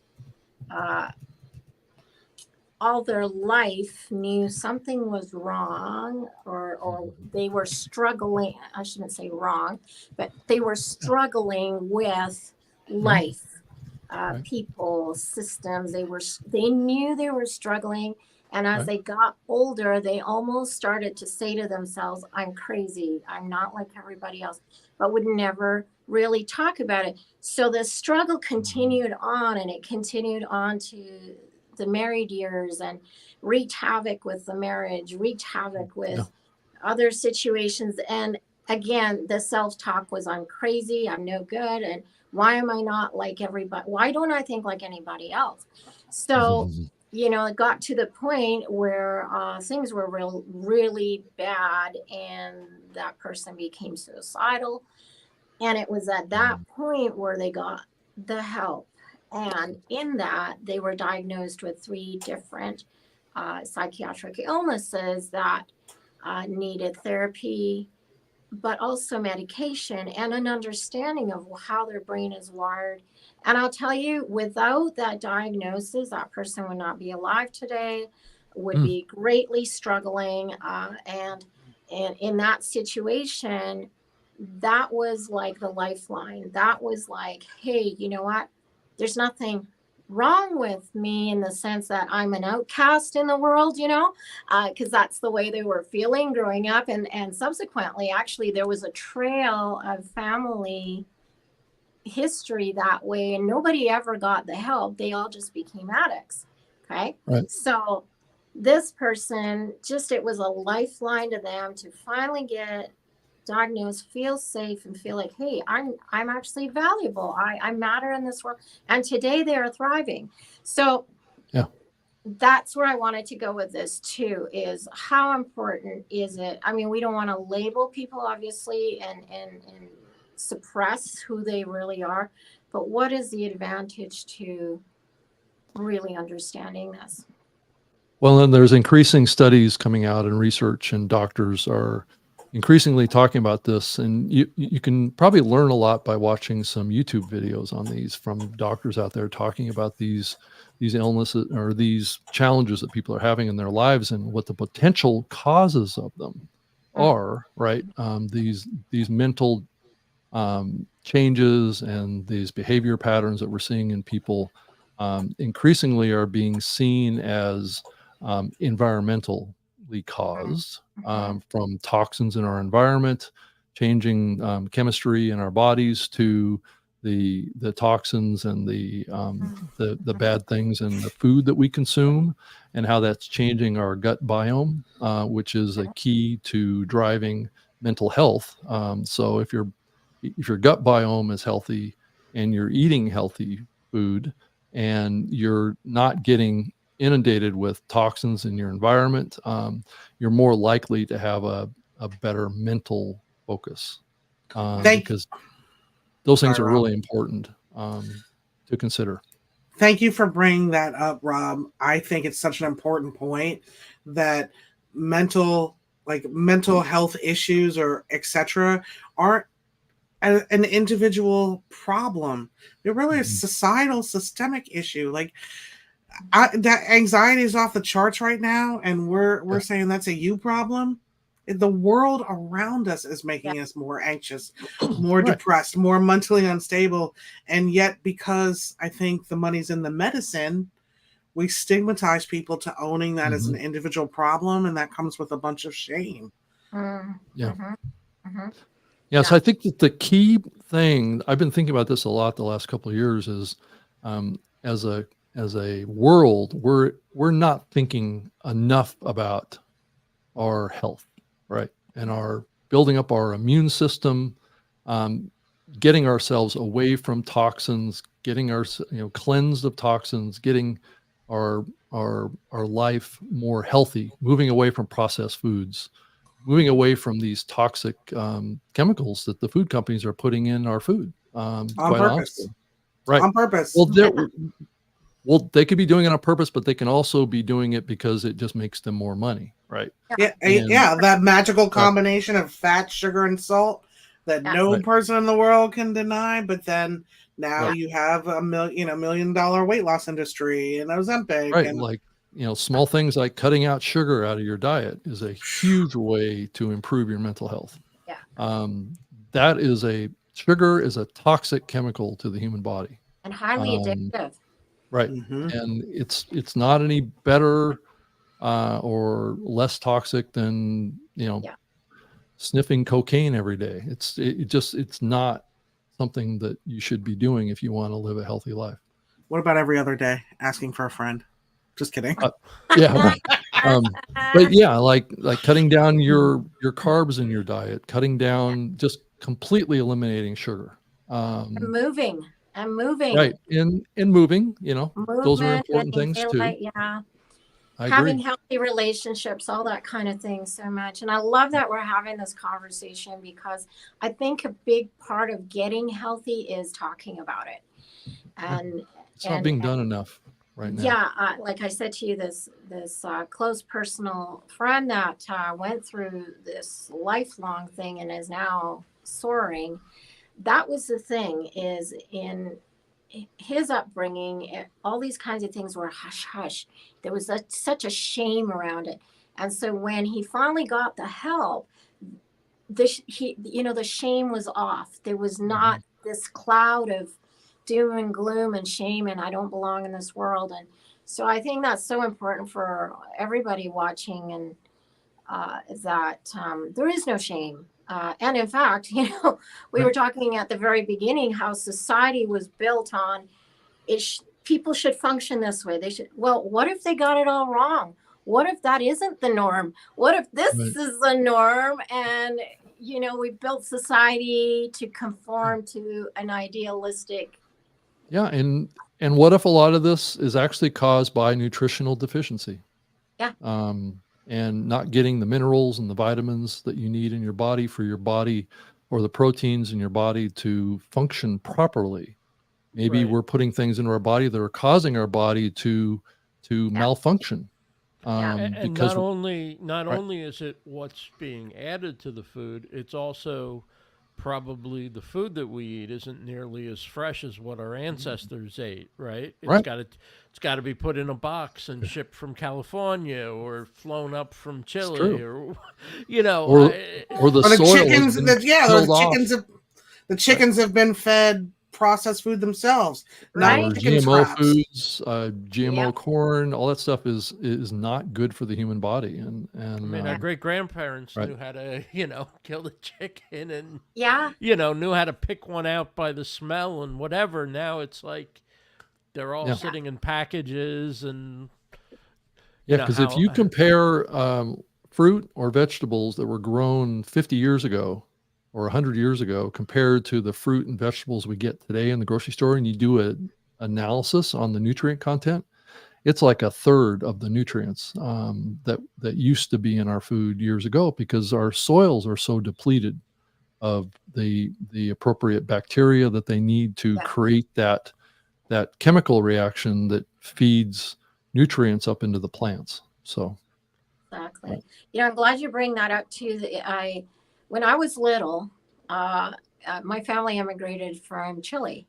S5: all their life knew something was wrong, or they were struggling. I shouldn't say wrong, but they were struggling with life, people, systems. They knew they were struggling. And as they got older, they almost started to say to themselves, I'm crazy. I'm not like everybody else, but would never really talk about it. So the struggle continued on, and it continued on to the married years and wreaked havoc with the marriage, wreaked havoc with other situations. And again, the self-talk was, I'm crazy, I'm no good. And why am I not like everybody? Why don't I think like anybody else? So, it got to the point where things were really bad, and that person became suicidal. And it was at that point where they got the help. And in that, they were diagnosed with 3 different psychiatric illnesses that needed therapy, but also medication and an understanding of how their brain is wired. And I'll tell you, without that diagnosis, that person would not be alive today, would be greatly struggling. And in that situation, that was like the lifeline. That was like, hey, you know what? There's nothing wrong with me in the sense that I'm an outcast in the world, because that's the way they were feeling growing up. And subsequently, actually, there was a trail of family history that way, and nobody ever got the help. They all just became addicts. Okay.
S3: Right.
S5: So this person, it was a lifeline to them to finally get diagnosed, feel safe, and feel like, hey, I'm actually valuable. I matter in this world. And today they are thriving. So that's where I wanted to go with this too, is how important is it? I mean, we don't want to label people, obviously, and suppress who they really are, but what is the advantage to really understanding this?
S3: Well, then there's increasing studies coming out and research, and doctors are increasingly talking about this. And you can probably learn a lot by watching some YouTube videos on these from doctors out there talking about these illnesses or these challenges that people are having in their lives and what the potential causes of them are, right? These mental changes and these behavior patterns that we're seeing in people increasingly are being seen as environmentally caused from toxins in our environment, changing chemistry in our bodies, to the toxins and the bad things in the food that we consume, and how that's changing our gut biome, which is a key to driving mental health. So if your gut biome is healthy and you're eating healthy food and you're not getting inundated with toxins in your environment, you're more likely to have a better mental focus, because those things are really important to consider.
S4: Thank you for bringing that up, Rob. I think it's such an important point that mental health issues or etc. aren't an individual problem. They're really a societal, systemic issue. Like that anxiety is off the charts right now, and we're saying that's a you problem. the world around us is making us more anxious, more
S3: Right.
S4: depressed, more mentally unstable. And yet, because I think the money's in the medicine, we stigmatize people to owning that as an
S3: Mhm.
S4: individual problem, and that comes with a bunch of shame.
S3: Yeah.
S5: Mm-hmm.
S3: Yeah, so I think that the key thing, I've been thinking about this a lot the last couple of years, is as a world, we're not thinking enough about our health, right? And our building up our immune system, getting ourselves away from toxins, getting our cleansed of toxins, getting our life more healthy, moving away from processed foods, moving away from these toxic chemicals that the food companies are putting in our food.
S4: On
S3: Quite honestly,
S4: purpose.
S3: right?
S4: On purpose.
S3: Well, they could be doing it on purpose, but they can also be doing it because it just makes them more money, right?
S4: Yeah,
S3: And
S4: that magical
S3: right,
S4: combination of fat, sugar, and salt that no
S3: right,
S4: person in the world can deny. But then now
S3: right,
S4: you have a $1 million weight loss industry and Ozempic,
S3: right.
S4: and
S3: Like small things like cutting out sugar out of your diet is a huge way to improve your mental health.
S5: Yeah.
S3: That is sugar is a toxic chemical to the human body.
S5: And highly
S3: Um,
S5: addictive.
S3: Right.
S4: Mhm.
S3: And it's not any better or less toxic than,
S5: Yeah.
S3: sniffing cocaine every day. It's not something that you should be doing if you want to live a healthy life.
S4: What about every other day asking for a friend? Just kidding.
S3: Yeah, right. But yeah, like cutting down your carbs in your diet, cutting down, just completely eliminating sugar.
S5: And moving.
S3: Right. And moving, those are
S5: Movement,
S3: important
S5: getting
S3: things too.
S5: daylight, yeah.
S3: I
S5: Having
S3: agree.
S5: healthy relationships, all that kind of thing so much. And I love that we're having this conversation because I think a big part of getting healthy is talking about it. And
S3: It's not being done enough right now.
S5: yeah, like I said to you, this close personal friend that went through this lifelong thing and is now soaring. That was the thing, is in his upbringing, all these kinds of things were hush hush. There was such a shame around it, and so when he finally got the help, the shame was off. There was not this cloud of doom and gloom and shame, and I don't belong in this world. And so I think that's so important for everybody watching, and that there is no shame. And in fact, we were talking at the very beginning how society was built on people should function this way. They should. Well, what if they got it all wrong? What if that isn't the norm? What if this is the norm? And we built society to conform to an idealistic.
S3: Yeah, and what if a lot of this is actually caused by nutritional deficiency?
S5: Yeah.
S3: And not getting the minerals and the vitamins that you need in your body for your body, or the proteins in your body to function properly. Maybe
S1: Right.
S3: we're putting things into our body that are causing our body to malfunction.
S1: And
S3: Because
S1: not only is it what's being added to the food, it's also probably the food that we eat isn't nearly as fresh as what our ancestors ate, right?
S3: Right.
S1: It's got to be put in a box and shipped from California or flown up from
S3: It's
S1: Chile,
S3: true.
S1: or
S3: Or the
S4: Or the
S3: soil has
S4: chickens,
S3: been
S4: the
S3: killed off.
S4: chickens have been fed processed food themselves, not
S5: Right.
S3: Or
S4: chicken
S3: GMO
S4: scraps.
S3: foods, GMO
S5: Yep.
S3: corn, all that stuff is not good for the human body. And
S1: I mean, our great grandparents
S3: right.
S1: knew how to, kill the chicken and,
S5: Yeah.
S1: knew how to pick one out by the smell and whatever. Now it's like they're all
S3: Yeah.
S1: sitting in packages and,
S3: Yeah, because if you compare fruit or vegetables that were grown 50 years ago or 100 years ago compared to the fruit and vegetables we get today in the grocery store, and you do an analysis on the nutrient content, it's like a third of the nutrients that used to be in our food years ago, because our soils are so depleted of the appropriate bacteria that they need to create that chemical reaction that feeds nutrients up into the plants. So
S5: Exactly.
S3: right.
S5: I'm glad you bring that up too. When I was little, my family immigrated from Chile,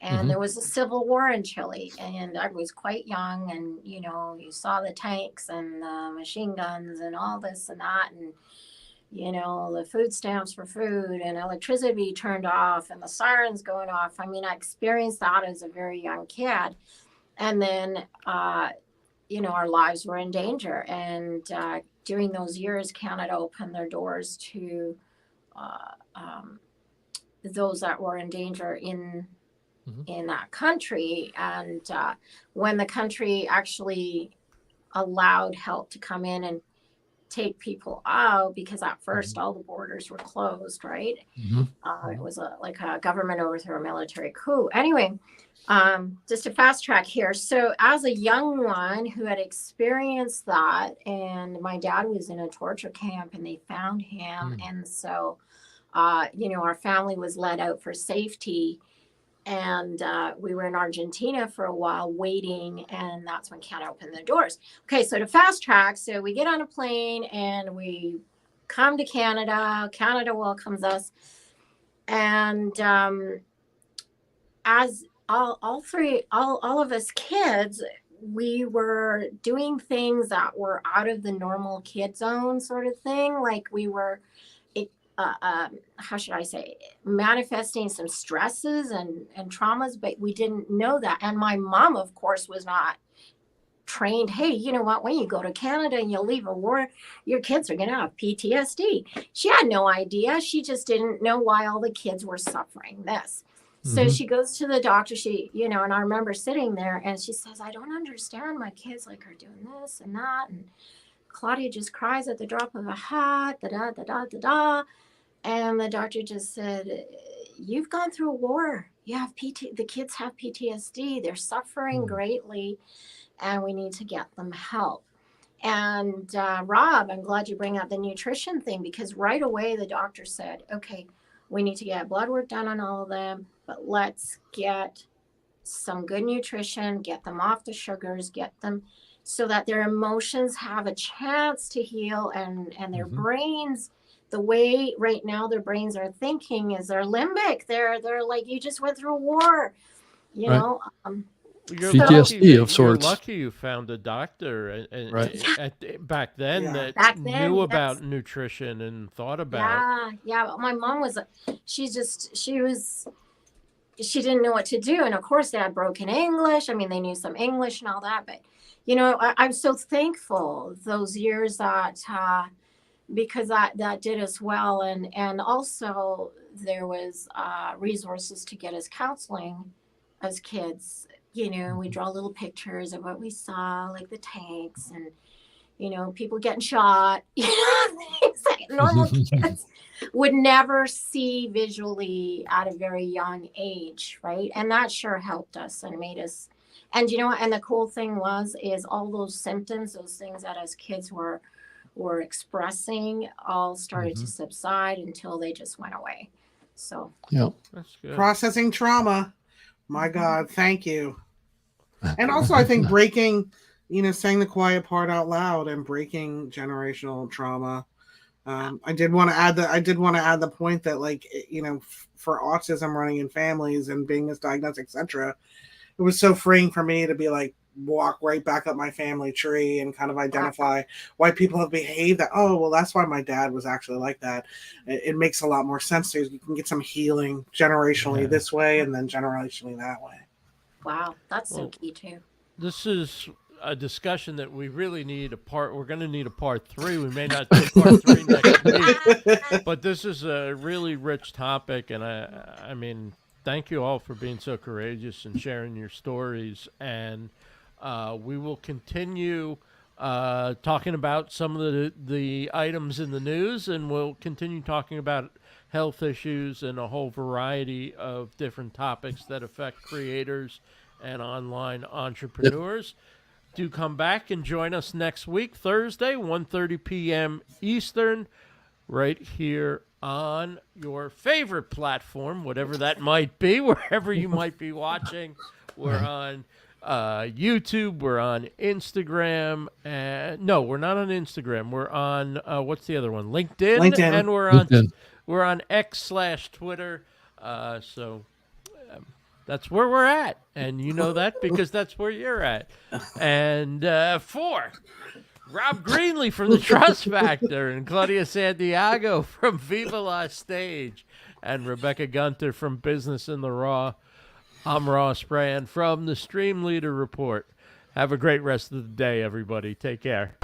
S5: and there was a civil war in Chile, and I was quite young, and you saw the tanks and the machine guns and all this and that, and the food stamps for food and electricity turned off and the sirens going off. I mean, I experienced that as a very young kid. And then, our lives were in danger. And during those years, Canada opened their doors to those that were in danger in that country. And when the country actually allowed help to come in and take people out, because at first all the borders were closed, right? It was like a government overthrow, a military coup. Anyway, just a fast track here. So as a young one who had experienced that, and my dad was in a torture camp and they found him. And so, our family was let out for safety. And we were in Argentina for a while waiting, and that's when Canada opened the doors. Okay, so to fast track, so we get on a plane and we come to Canada. Canada welcomes us. And as all of us kids, we were doing things that were out of the normal kid zone sort of thing. Like we were how should I say, manifesting some stresses and traumas, but we didn't know that. And my mom, of course, was not trained. Hey, you know what? When you go to Canada and you leave a war, your kids are going to have PTSD. She had no idea. She just didn't know why all the kids were suffering this. So she goes to the doctor, and I remember sitting there and she says, I don't understand. My kids are doing this and that. And Claudia just cries at the drop of a hat, da-da. And the doctor just said, you've gone through a war. You have the kids have PTSD. They're suffering greatly, and we need to get them help. And Rob, I'm glad you bring up the nutrition thing, because right away the doctor said, okay, we need to get blood work done on all of them, but let's get some good nutrition, get them off the sugars, get them so that their emotions have a chance to heal, and their brains, the way right now their brains are thinking is they're limbic. They're like, you just went through a war, you know.
S1: You're
S3: PTSD
S1: lucky,
S3: of sorts.
S1: You're lucky you found a doctor back then
S5: that
S1: knew about nutrition and thought about.
S5: Yeah. My mom was, she didn't know what to do. And of course they had broken English. I mean, they knew some English and all that, but I'm so thankful those years that, because that did us well. And also there was resources to get us counseling as kids. We draw little pictures of what we saw, like the tanks and, people getting shot, things that normal kids would never see visually at a very young age, right? And that sure helped us and made us, and and the cool thing is all those symptoms, those things that as kids were expressing, all started to subside until they just went away. So
S1: That's good.
S4: Processing trauma. My God, thank you. And also, I think breaking, saying the quiet part out loud and breaking generational trauma. I did want to add the point that, for autism running in families and being misdiagnosed, etc., it was so freeing for me to be like, walk right back up my family tree and kind of identify why people have behaved that, oh, well, that's why my dad was actually like that. It makes a lot more sense. You can get some healing generationally this way and then generationally that way.
S5: Wow, that's so key too.
S1: This is a discussion that we really need we're going to need a part 3. We may not do part 3 next week, but this is a really rich topic. And I mean, thank you all for being so courageous and sharing your stories. And we will continue talking about some of the items in the news, and we'll continue talking about health issues and a whole variety of different topics that affect creators and online entrepreneurs. Do come back and join us next week, Thursday, 1:30 p.m. Eastern, right here on your favorite platform, whatever that might be, wherever you might be watching. We're on YouTube, we're on Instagram, and no, we're not on Instagram. We're on what's the other one? LinkedIn. And we're on X/Twitter. So that's where we're at, and you know that because that's where you're at. And for Rob Greenlee from the Trust Factor, and Claudia Santiago from Viva La Stage, and Rebecca Gunter from Business in the Raw. I'm Ross Brand from the Streamleader Report. Have a great rest of the day, everybody. Take care.